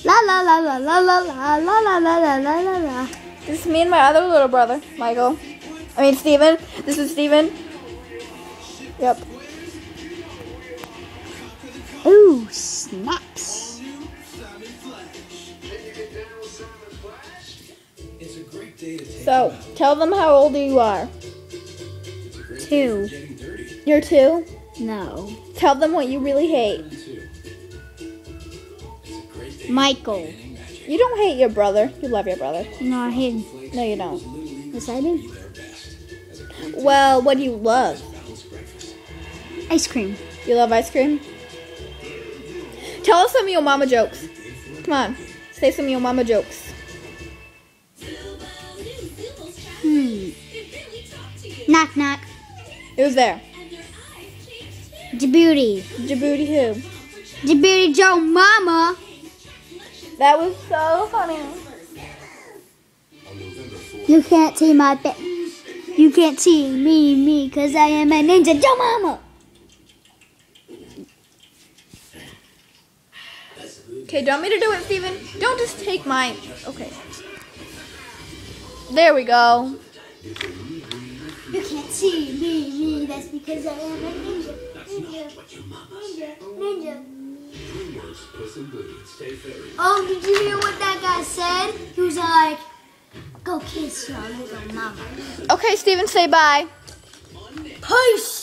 La la la la la la la la la la la la la la. This is me and my other little brother, Michael. I mean, Steven. This is Steven. Yep. Ooh, snaps. So, tell them how old you are. 2. You're 2? No. Tell them what you really hate. Michael. You don't hate your brother. You love your brother. No, I hate him. No, you don't. Yes, I do. Well, what do you love? Ice cream. You love ice cream? Tell us some of your mama jokes. Come on. Say some of your mama jokes. Knock knock. Who's there? Djibouti. Djibouti who? Djibouti Joe Mama. That was so funny. You can't see my You can't see me, cause I am a ninja Joe Mama. Okay, do you want me to do it, Steven? Don't just take mine. Okay. There we go. You can't see me, that's because I am a ninja. Ninja. Oh, did you hear what that guy said? He was like, go kiss your little mama. Okay, Steven, say bye. Peace.